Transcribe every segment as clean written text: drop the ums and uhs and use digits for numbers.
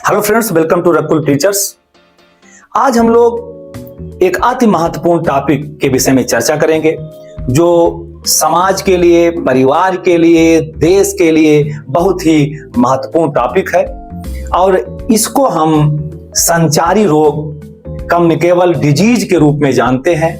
Hello friends, welcome to Rakul teachers. आज हम लोग एक अति महत्वपूर्ण टॉपिक के विषय में चर्चा करेंगे जो समाज के लिए, परिवार के लिए, देश के लिए बहुत ही महत्वपूर्ण टॉपिक है और इसको हम संचारी रोग, कम्युनिकेबल डिजीज के रूप में जानते हैं।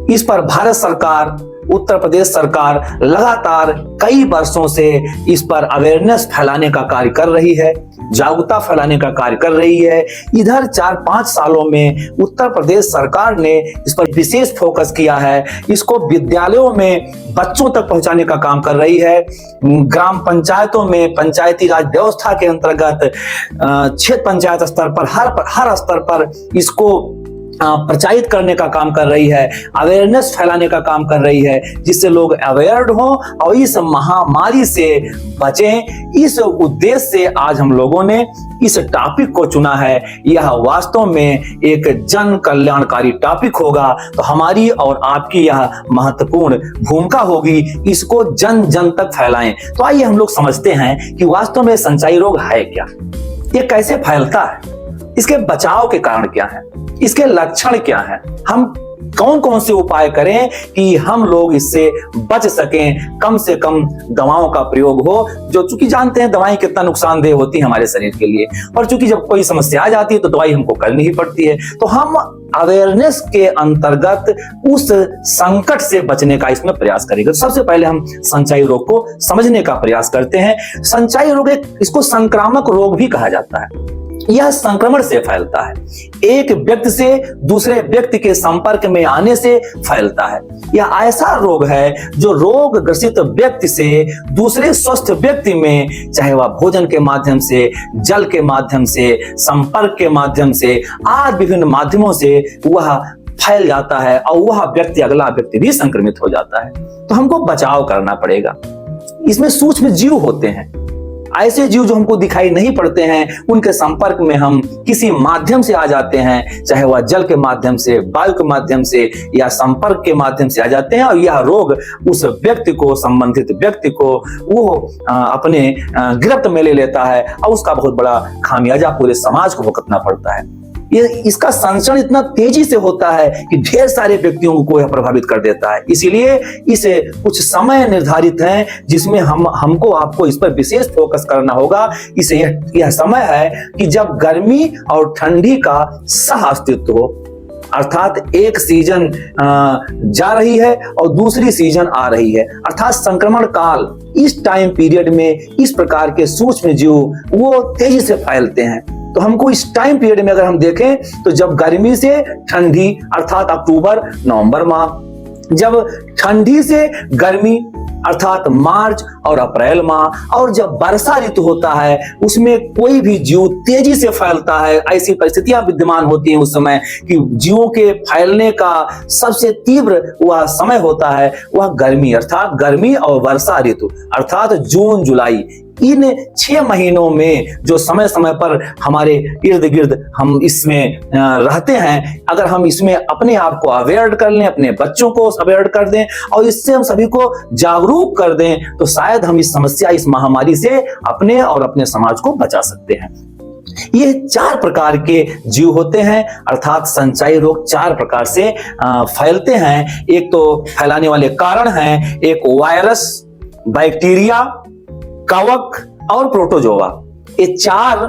इस पर भारत सरकार, उत्तर प्रदेश सरकार लगातार कई वर्षों से इस पर अवेयरनेस फैलाने का कार्य कर रही है, जागरूकता फैलाने का कार्य कर रही है। इधर 4-5 सालों में उत्तर प्रदेश सरकार ने इस पर विशेष फोकस किया है। इसको विद्यालयों में बच्चों तक पहुंचाने का काम कर रही है। ग्राम पंचायतों में पंचायती राज व्यवस्था के अंतर्गत क्षेत्र पंचायत स्तर पर हर स्तर पर इसको प्रचारित करने का काम कर रही है, अवेयरनेस फैलाने का काम कर रही है, जिससे लोग अवेयर्ड हो और इस महामारी से बचें। इस उद्देश्य से आज हम लोगों ने इस टॉपिक को चुना है। यह वास्तव में एक जन कल्याणकारी टॉपिक होगा, तो हमारी और आपकी यह महत्वपूर्ण भूमिका होगी, इसको जन जन तक फैलाएं। तो आइए हम लोग समझते हैं कि वास्तव में संचारी रोग है क्या, ये कैसे फैलता है, इसके बचाव के कारण क्या है, इसके लक्षण क्या हैं, हम कौन कौन से उपाय करें कि हम लोग इससे बच सकें। कम से कम दवाओं का प्रयोग हो, जो चूंकि जानते हैं दवाएं कितना नुकसानदेह होती है हमारे शरीर के लिए, और चूंकि जब कोई समस्या आ जाती है तो दवाई हमको करनी ही पड़ती है। तो हम अवेयरनेस के अंतर्गत उस संकट से बचने का इसमें प्रयास करेंगे। सबसे पहले हम संचारी रोग को समझने का प्रयास करते हैं। संचारी रोग इसको संक्रामक रोग भी कहा जाता है। यह संक्रमण से फैलता है, एक व्यक्ति से दूसरे व्यक्ति के संपर्क में आने से फैलता है। यह ऐसा रोग है जो रोग ग्रसित व्यक्ति से दूसरे स्वस्थ व्यक्ति में, चाहे वह भोजन के माध्यम से, जल के माध्यम से, संपर्क के माध्यम से, आदि विभिन्न माध्यमों से वह फैल जाता है और वह व्यक्ति, अगला व्यक्ति भी संक्रमित हो जाता है। तो हमको बचाव करना पड़ेगा। इसमें सूक्ष्म जीव होते हैं, ऐसे जीव जो हमको दिखाई नहीं पड़ते हैं, उनके संपर्क में हम किसी माध्यम से आ जाते हैं, चाहे वह जल के माध्यम से, वायु के माध्यम से या संपर्क के माध्यम से आ जाते हैं, और यह रोग उस व्यक्ति को, संबंधित व्यक्ति को वो अपने गिरफ्त में ले लेता है और उसका बहुत बड़ा खामियाजा पूरे समाज को भुगतना पड़ता है। इसका संचरण इतना तेजी से होता है कि ढेर सारे व्यक्तियों को यह प्रभावित कर देता है। इसीलिए इसे कुछ समय निर्धारित है जिसमें हमको आपको इस पर विशेष फोकस करना होगा। इसे यह समय है कि जब गर्मी और ठंडी का सह अस्तित्व हो, अर्थात एक सीजन जा रही है और दूसरी सीजन आ रही है, अर्थात संक्रमण काल। इस टाइम पीरियड में इस प्रकार के सूक्ष्म जीव वो तेजी से फैलते हैं। तो हमको इस टाइम पीरियड में अगर हम देखें तो जब गर्मी से ठंडी, अर्थात अक्टूबर नवंबर माह, जब ठंडी से गर्मी अर्थात मार्च और अप्रैल माह, और जब वर्षा ऋतु होता है उसमें कोई भी जीव तेजी से फैलता है। ऐसी परिस्थितियां विद्यमान होती हैं उस समय कि जीवों के फैलने का सबसे तीव्र वह समय होता है, वह गर्मी, अर्थात गर्मी और वर्षा ऋतु, अर्थात जून जुलाई। इन 6 महीनों में जो समय समय पर हमारे इर्द गिर्द हम इसमें रहते हैं, अगर हम इसमें अपने आप को अवेयर कर लें, अपने बच्चों को अवेयर कर दें और इससे हम सभी को जागरूक कर दें, तो शायद हम इस समस्या, इस महामारी से अपने और अपने समाज को बचा सकते हैं। ये 4 प्रकार के जीव होते हैं, अर्थात संचारी रोग 4 प्रकार से फैलते हैं। एक तो फैलाने वाले कारण हैं, एक वायरस, बैक्टीरिया, कवक और प्रोटोजोआ। ये 4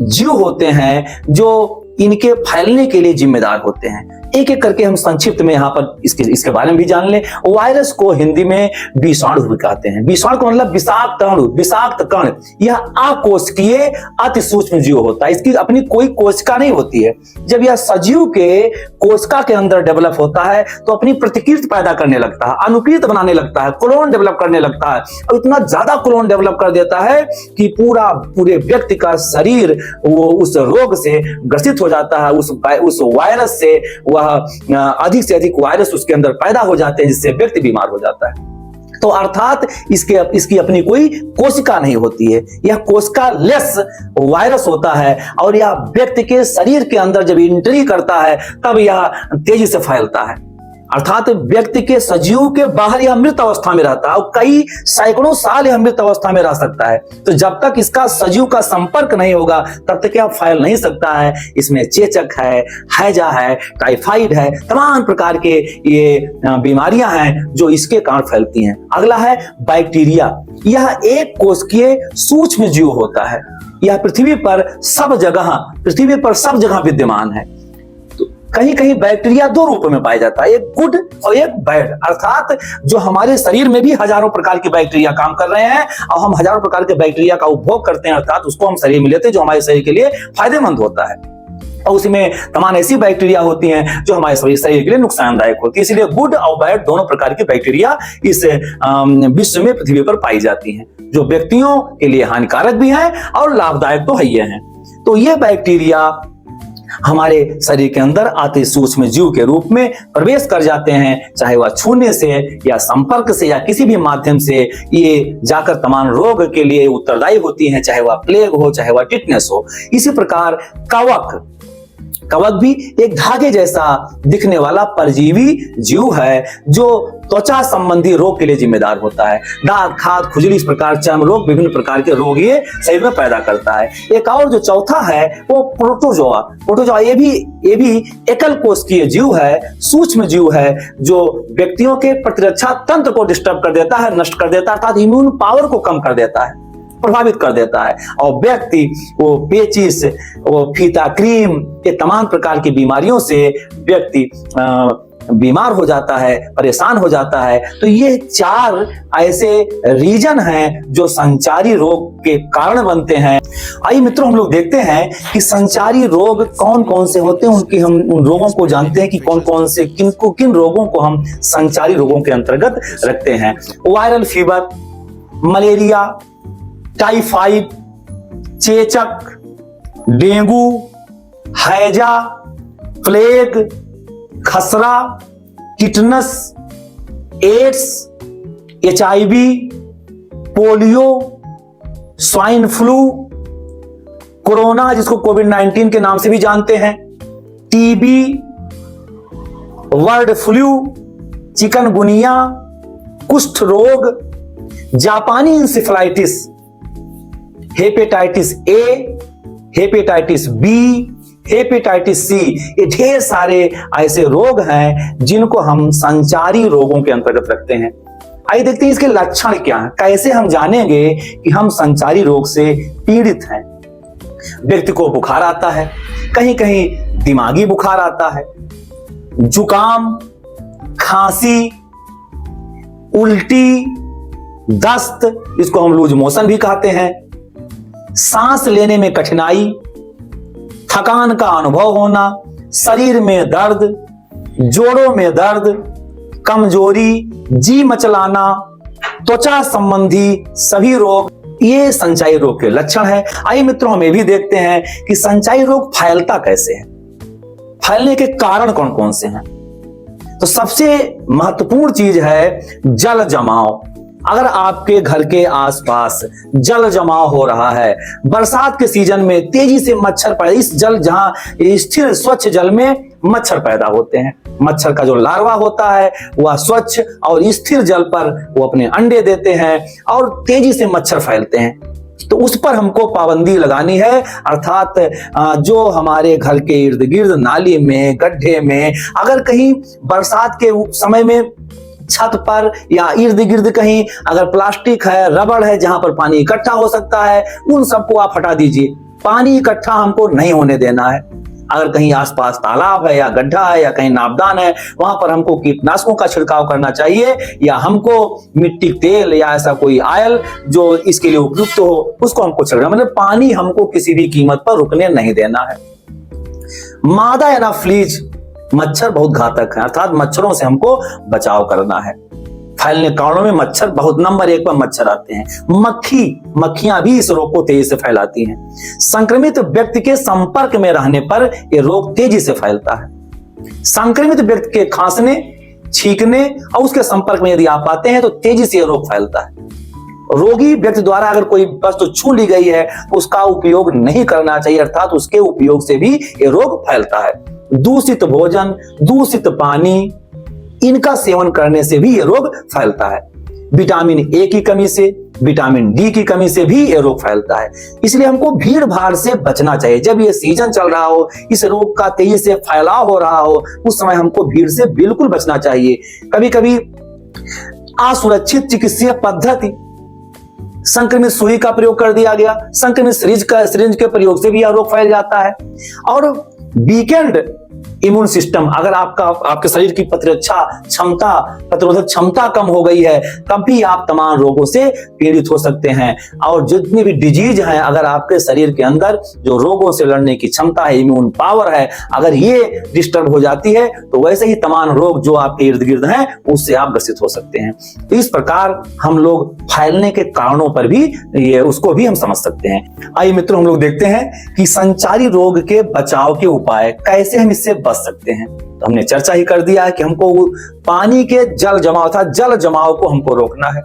जीव होते हैं जो इनके फैलने के लिए जिम्मेदार होते हैं। एक एक करके हम संक्षिप्त में यहाँ पर इसके बारे में भी जान लें। वायरस को हिंदी में विषाणु भी कहते हैं। विषाणु का मतलब विषाक्त अणु, विषाक्त कण। यह अकोशिकीय अति सूक्ष्म जीव होता है, इसकी अपनी कोई कोशिका नहीं होती है। जब यह सजीव के कोशिका के अंदर डेवलप होता है तो अपनी प्रतिकृति पैदा करने लगता है, अनुकृत बनाने लगता है, क्लोन डेवलप करने लगता है, और इतना ज्यादा क्लोन डेवलप कर देता है कि पूरे व्यक्ति का शरीर वो उस रोग से ग्रसित हो जाता है। उस वायरस से वह अधिक से अधिक वायरस उसके अंदर पैदा हो जाते हैं, जिससे व्यक्ति बीमार हो जाता है। तो अर्थात इसकी अपनी कोई कोशिका नहीं होती है, यह कोशिका लेस वायरस होता है, और यह व्यक्ति के शरीर के अंदर जब एंट्री करता है तब यह तेजी से फैलता है। अर्थात व्यक्ति के सजीव के बाहर यह मृत अवस्था में रहता है और कई सैकड़ों साल यह मृत अवस्था में रह सकता है। तो जब तक इसका सजीव का संपर्क नहीं होगा तब तक यह फैल नहीं सकता है। इसमें चेचक है, हैजा है, टाइफाइड है, तमाम प्रकार के ये बीमारियां हैं जो इसके कारण फैलती हैं। अगला है बैक्टीरिया। यह एक कोशिकीय सूक्ष्म जीव होता है। यह पृथ्वी पर सब जगह विद्यमान है। कहीं कहीं बैक्टीरिया दो रूपों में पाया जाता है, एक गुड और एक बैड। अर्थात जो हमारे शरीर में भी हजारों प्रकार के बैक्टीरिया काम कर रहे हैं और हम हजारों प्रकार के बैक्टीरिया का उपभोग करते हैं, अर्थात उसको हम शरीर में लेते हैं जो हमारे शरीर के लिए फायदेमंद होता है। और उसमें तमाम ऐसी बैक्टीरिया होती हैं जो हमारे शरीर के लिए नुकसानदायक होती है। इसलिए गुड और बैड दोनों प्रकार की बैक्टीरिया इस विश्व में पृथ्वी पर पाई जाती हैं, जो व्यक्तियों के लिए हानिकारक भी है और लाभदायक तो है ही है। तो ये बैक्टीरिया हमारे शरीर के अंदर आते सूक्ष्म जीव के रूप में प्रवेश कर जाते हैं, चाहे वह छूने से या संपर्क से या किसी भी माध्यम से ये जाकर तमाम रोग के लिए उत्तरदायी होती हैं, चाहे वह प्लेग हो, चाहे वह टिटनेस हो। इसी प्रकार कवक भी एक धागे जैसा दिखने वाला परजीवी जीव है जो त्वचा संबंधी रोग के लिए जिम्मेदार होता है। दांत, खाज, खुजली, इस प्रकार चर्म रोग, विभिन्न प्रकार के रोग ये शरीर में पैदा करता है। एक और जो चौथा है वो प्रोटोजोआ ये भी एकल कोशिकीय जीव है, सूक्ष्म जीव है जो व्यक्तियों के प्रतिरक्षा तंत्र को डिस्टर्ब कर देता है, नष्ट कर देता है, अर्थात इम्यून पावर को कम कर देता है, प्रभावित कर देता है। और व्यक्ति वो पेचिस, वो फीता क्रीम, ये तमाम प्रकार की बीमारियों से व्यक्ति बीमार हो जाता है, परेशान हो जाता है। तो ये 4 ऐसे रीजन हैं जो संचारी रोग के कारण बनते हैं। आइए मित्रों, हम लोग देखते हैं कि संचारी रोग कौन कौन से होते हैं, उनकी हम उन रोगों को जानते हैं कि कौन कौन से किन रोगों को हम संचारी रोगों के अंतर्गत रखते हैं। वायरल फीवर, मलेरिया, टाइफाइड, चेचक, डेंगू, हैजा, प्लेग, खसरा, tetanus, AIDS, HIV, polio, swine flu, corona जिसको कोविड-19 के नाम से भी जानते हैं, टीबी, बर्ड फ्लू, चिकनगुनिया, कुष्ठ रोग, जापानी encephalitis, hepatitis A, hepatitis B, hepatitis C, ये ढेर सारे ऐसे रोग हैं जिनको हम संचारी रोगों के अंतर्गत रखते हैं। आइए देखते हैं इसके लक्षण क्या हैं, कैसे हम जानेंगे कि हम संचारी रोग से पीड़ित हैं। व्यक्ति को बुखार आता है, कहीं कहीं दिमागी बुखार आता है, जुकाम, खांसी, उल्टी, दस्त, इसको हम लूज मोशन भी कहते हैं, सांस लेने में कठिनाई, थकान का अनुभव होना, शरीर में दर्द, जोड़ों में दर्द, कमजोरी, जी मचलाना, त्वचा संबंधी सभी रोग, ये संचारी रोग के लक्षण है। आइए मित्रों, हम ये भी देखते हैं कि संचारी रोग फैलता कैसे है, फैलने के कारण कौन कौन से हैं। तो सबसे महत्वपूर्ण चीज है जल जमाव। अगर आपके घर के आसपास जल जमाव हो रहा है, बरसात के सीजन में तेजी से मच्छर पैदा, इस जल जहां स्थिर स्वच्छ जल में मच्छर पैदा होते हैं, मच्छर का जो लार्वा होता है वह स्वच्छ और स्थिर जल पर वो अपने अंडे देते हैं और तेजी से मच्छर फैलते हैं। तो उस पर हमको पाबंदी लगानी है, अर्थात जो हमारे घर के इर्द गिर्द नाली में, गड्ढे में, अगर कहीं बरसात के समय में छत पर या इर्द गिर्द कहीं अगर प्लास्टिक है, रबड़ है, जहां पर पानी इकट्ठा हो सकता है, उन सबको आप हटा दीजिए। पानी इकट्ठा हमको नहीं होने देना है। अगर कहीं आसपास तालाब है या गड्ढा है या कहीं नापदान है, वहां पर हमको कीटनाशकों का छिड़काव करना चाहिए या हमको मिट्टी तेल या ऐसा कोई आयल जो इसके लिए उपयुक्त हो उसको हमको छिड़कना, मतलब पानी हमको किसी भी कीमत पर रुकने नहीं देना है। मादा याना फ्लीज, मच्छर बहुत घातक है, अर्थात मच्छरों से हमको बचाव करना है। फैलने कारणों में मच्छर बहुत नंबर 1 पर मच्छर आते हैं। मक्खियां भी इस रोग को तेजी से फैलाती हैं। संक्रमित व्यक्ति के संपर्क में रहने पर यह रोग तेजी से फैलता है। संक्रमित व्यक्ति के खांसने, छींकने और उसके संपर्क में यदि आप आते हैं तो तेजी से यह रोग फैलता है। रोगी व्यक्ति द्वारा अगर कोई वस्तु छू ली गई है तो उसका उपयोग नहीं करना चाहिए, अर्थात उसके उपयोग से भी यह रोग फैलता है। दूषित भोजन, दूषित पानी, इनका सेवन करने से भी ये रोग फैलता है। विटामिन ए की कमी से, विटामिन डी की कमी से भी ये रोग फैलता है। इसलिए हमको भीड़ भाड़ से बचना चाहिए। जब ये सीजन चल रहा हो, इस रोग का तेजी से फैलाव हो रहा हो, उस समय हमको भीड़ से बिल्कुल बचना चाहिए। कभी कभी असुरक्षित चिकित्सीय पद्धति, संक्रमित सुई का प्रयोग कर दिया गया, संक्रमित सिरिंज के प्रयोग से भी यह रोग फैल जाता है। और वीकेंड इम्यून सिस्टम, अगर आपके शरीर की प्रतिरोधक क्षमता कम हो गई है, तब भी आप तमाम रोगों से पीड़ित हो सकते हैं। और जितनी भी डिजीज हैं, अगर आपके शरीर के अंदर जो रोगों से लड़ने की क्षमता है, इम्यून पावर है, अगर ये डिस्टर्ब हो जाती है, तो वैसे ही तमाम रोग जो आपके इर्द गिर्द हैं, उससे आप ग्रसित हो सकते हैं। तो इस प्रकार हम लोग फैलने के कारणों पर भी उसको भी हम समझ सकते हैं। आइए मित्रों, हम लोग देखते हैं कि संचारी रोग के बचाव के उपाय, कैसे हम इससे बच सकते हैं। तो हमने चर्चा ही कर दिया है कि हमको पानी के जल जमाव को हमको रोकना है।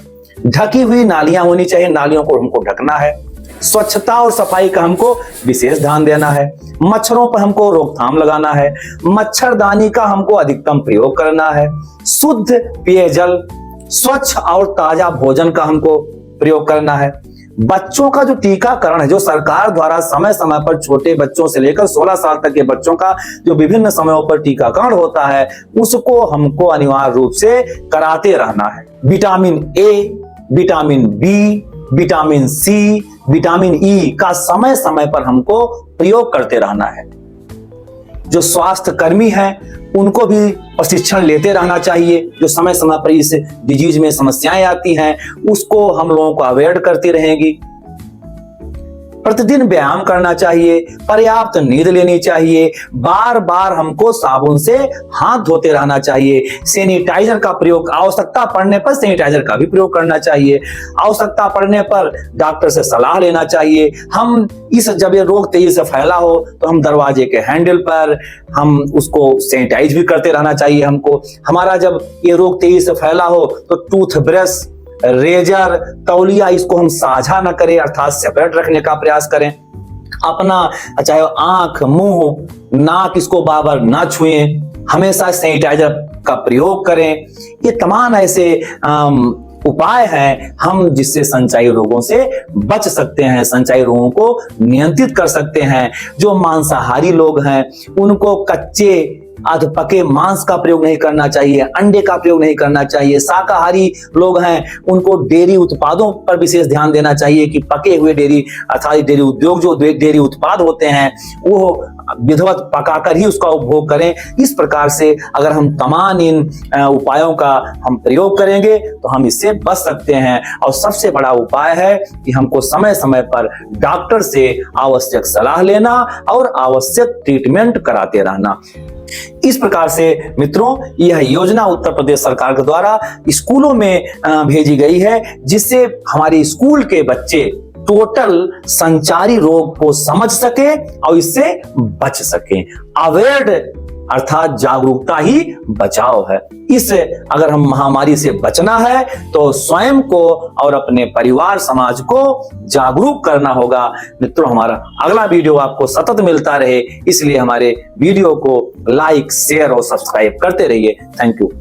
ढकी हुई नालियां होनी चाहिए, नालियों को हमको ढकना है। स्वच्छता और सफाई का हमको विशेष ध्यान देना है। मच्छरों पर हमको रोकथाम लगाना है। मच्छरदानी का हमको अधिकतम प्रयोग करना है। शुद्ध पेयजल, स्वच्छ और ताजा भोजन का हमको प्रयोग करना है। बच्चों का जो टीकाकरण है, जो सरकार द्वारा समय समय पर छोटे बच्चों से लेकर 16 साल तक के बच्चों का जो विभिन्न समयों पर टीकाकरण होता है, उसको हमको अनिवार्य रूप से कराते रहना है। Vitamin A, vitamin B, vitamin C, vitamin E का समय समय पर हमको प्रयोग करते रहना है। जो स्वास्थ्य कर्मी हैं, उनको भी प्रशिक्षण लेते रहना चाहिए। जो समय समय पर इस डिजीज में समस्याएं आती हैं, उसको हम लोगों को अवॉइड करती रहेंगी। प्रतिदिन व्यायाम करना चाहिए, पर्याप्त नींद लेनी चाहिए, बार बार हमको साबुन से हाथ धोते रहना चाहिए। सैनिटाइजर का प्रयोग, आवश्यकता पड़ने पर सैनिटाइजर का भी प्रयोग करना चाहिए। आवश्यकता पड़ने पर डॉक्टर से सलाह लेना चाहिए। हम जब ये रोग तेजी से फैला हो, तो हम दरवाजे के हैंडल पर हम उसको सैनिटाइज भी करते रहना चाहिए। हमको हमारा जब ये रोग तेजी से फैला हो, तो टूथब्रश, रेजर, तौलिया, इसको हम साझा न करें, अर्थात सेपरेट रखने का प्रयास करें। अपना चाहे आंख, मुंह, नाक, इसको बार बार ना छुएं। हमेशा सैनिटाइजर का प्रयोग करें। ये तमाम ऐसे उपाय हैं हम जिससे संचारी रोगों से बच सकते हैं, संचारी रोगों को नियंत्रित कर सकते हैं। जो मांसाहारी लोग हैं, उनको कच्चे अध पके मांस का प्रयोग नहीं करना चाहिए, अंडे का प्रयोग नहीं करना चाहिए। शाकाहारी लोग हैं, उनको डेयरी उत्पादों पर विशेष ध्यान देना चाहिए कि पके हुए डेयरी अर्थात डेयरी उद्योग, जो डेयरी उत्पाद होते हैं, वो विधिवत पकाकर ही उसका उपभोग करें। इस प्रकार से अगर हम तमाम इन उपायों का हम प्रयोग करेंगे, तो हम इससे बच सकते हैं। और सबसे बड़ा उपाय है कि हमको समय समय पर डॉक्टर से आवश्यक सलाह लेना और आवश्यक ट्रीटमेंट कराते रहना। इस प्रकार से मित्रों, यह योजना उत्तर प्रदेश सरकार के द्वारा स्कूलों में भेजी गई है, जिससे हमारे स्कूल के बच्चे टोटल संचारी रोग को समझ सके और इससे बच सके। अवेयर अर्थात जागरूकता ही बचाव है। अगर हम महामारी से बचना है, तो स्वयं को और अपने परिवार समाज को जागरूक करना होगा। मित्रों, हमारा अगला वीडियो आपको सतत मिलता रहे, इसलिए हमारे वीडियो को लाइक, शेयर और सब्सक्राइब करते रहिए। Thank you.